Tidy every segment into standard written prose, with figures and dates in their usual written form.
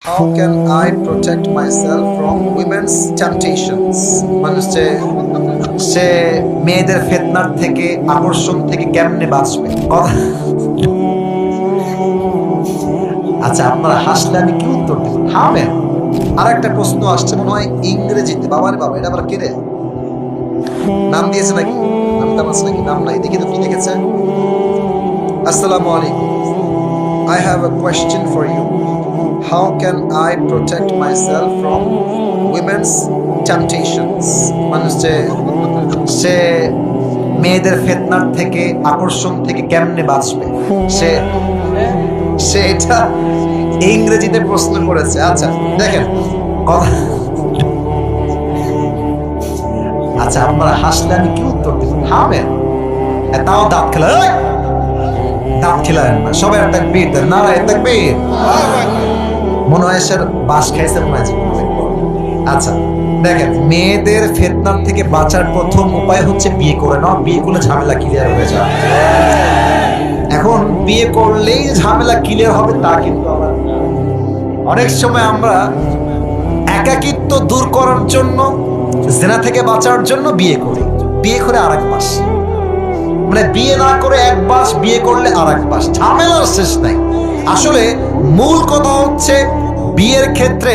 How can I protect myself from women's temptations? মানুষে সে মেয়েদের ফিতনার থেকে আকর্ষণ থেকে কেমনে বাঁচবে? আচ্ছা, আপনারা হাসলে আমি কি উত্তর দেব? থামেন। আর একটা প্রশ্ন আসছে মনে হয় ইংরেজিতে। বাবারে বাবা, এটা আবার কে রে? নাম দিয়েছে নাকি? নাম আছে নাকি? নাম নাই, দেখি তো কি লিখেছে। আসসালামু আলাইকুম, I have a question for you. How can I protect myself from women's temptations? মানুষে সে মেয়েদের ফিতনার থেকে আকর্ষণ থেকে কেমনে বাঁচবে? সে এটা ইংরেজিতে প্রশ্ন করেছে। আচ্ছা দেখেন কথা। আচ্ছা, আপনারা হাসলে আমি কি উত্তর দেব? থামেন। তাও দাঁত খেলায়, দাঁত খেলায় না। সবাই তাকবীর দেন, নারায়ে তাকবীর। মনে হয় স্যার বাস খাইছে মনে হয়। আচ্ছা দেখেন, মেয়েদের ফিতনার থেকে বাঁচার প্রথম উপায় হচ্ছে বিয়ে করে নাও। বিয়ে করলে ঝামেলা ক্লিয়ার হয়ে যাবে। এখন বিয়ে করলেই ঝামেলা ক্লিয়ার হবে তা কিন্তু আবার অনেক সময় আমরা একাকিত্ব দূর করার জন্য, জেনা থেকে বাঁচার জন্য বিয়ে করি। বিয়ে করে আরেক মাস, মানে বিয়ে না করে এক মাস, বিয়ে করলে আরেক মাস, ঝামেলার শেষ নাই। আসলে মূল কথা হচ্ছে বিয়ের ক্ষেত্রে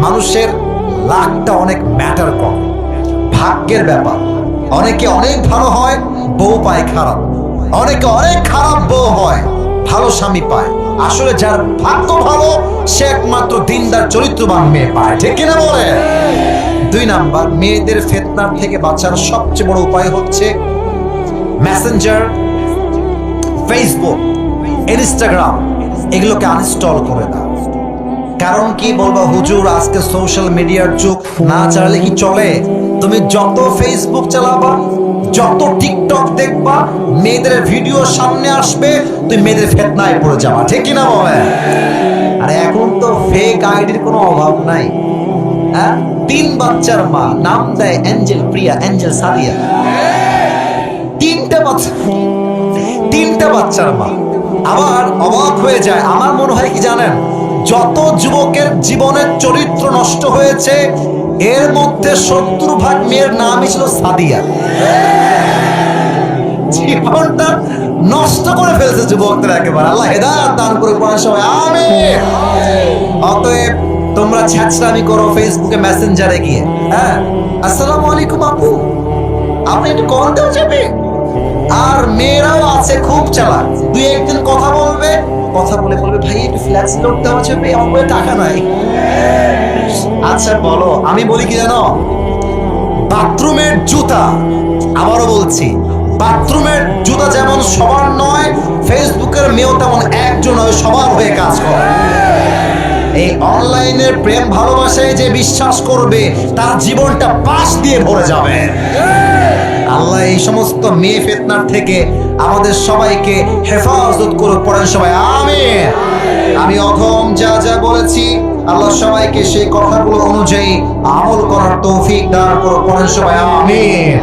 মানুষের লাকটা অনেক ম্যাটার করে, ভাগ্যের ব্যাপার। অনেকে অনেক ভালো হয়, বউ পায় খারাপ। অনেকে অনেক খারাপ বউ হয়, ভালো স্বামী পায়। আসলে যার ভাগ্য ভালো সে একমাত্র দিনদার চরিত্রবান মেয়ে পায়, ঠিক কিনা বলে? 2 নাম্বার, মেয়েদের ফিতনার থেকে বাঁচার সবচেয়ে বড় উপায় হচ্ছে মেসেঞ্জার, ফেসবুক, ইনস্টাগ্রাম এগুলোকে আনইনস্টল করে দাও। কারণ কি বলবো হুজুর, আজকে সোশ্যাল মিডিয়ার যুগ, না চালালে কি চলে? তুমি যত ফেসবুক চালাবা, যত টিকটক দেখবা, মেয়েদের ভিডিও সামনে আসবে, তুমি মেয়েদের ফিতনায় পড়ে যাবা, ঠিক কিনা বলে? আরে এখন তো ফেক আইডির কোনো অভাব নাই। হ্যাঁ, 3 বাচ্চার মা, নাম দেয় অ্যাঞ্জেল প্রিয়া, অ্যাঞ্জেল সাদিয়া। 3টা বাচ্চার মা। আবার অবাক হয়ে যায়। আমার মনে হয় কি জানেন, যত যুবকের জীবনের চরিত্র নষ্ট হয়েছে এর মধ্যে 70% মেয়ের নামই ছিল সাদিয়া। জীবনটা নষ্ট করে ফেলছে যুবকদের একেবারে। আল্লাহ হেদায়েত দান করে পড়ার সময় আমিন। অতএব তোমরা ছ্যাঁচড়ামি করো ফেসবুকে, মেসেঞ্জারে গিয়ে। হ্যাঁ, আসসালামু আলাইকুম আপু, আপনি একটু কল দেওয়া যাবে? আর মেয়েরাও আছে খুব চালাক, 2-1 দিন কথা বলবে, কথা বলে বলবে ভাই একটু ফ্ল্যাক্স লোড দেওয়া যাবে, আমার টাকা নাই। আচ্ছা বলো। আমি বলি কি জানো, বাথরুমের জুতা, আবারও বলছি, বাথরুমের জুতা যেমন সবার নয়, ফেসবুকের মেয়েও তেমন একজন নয়, সবার হয়ে কাজ করে। এই অনলাইনের প্রেম ভালোবাসায় যে বিশ্বাস করবে তার জীবনটা পাশ দিয়ে ভরে যাবে। আল্লাহ এই সমস্ত মেয়ে ফিতনার থেকে আমাদের সবাইকে হেফাজত করুক, পড়েন সবাই আমিন। আমি অধম যা যা বলেছি আল্লাহ সবাইকে সেই কথাগুলো অনুযায়ী আমল করার তৌফিক দান করুক, পড়েন সবাই আমিন।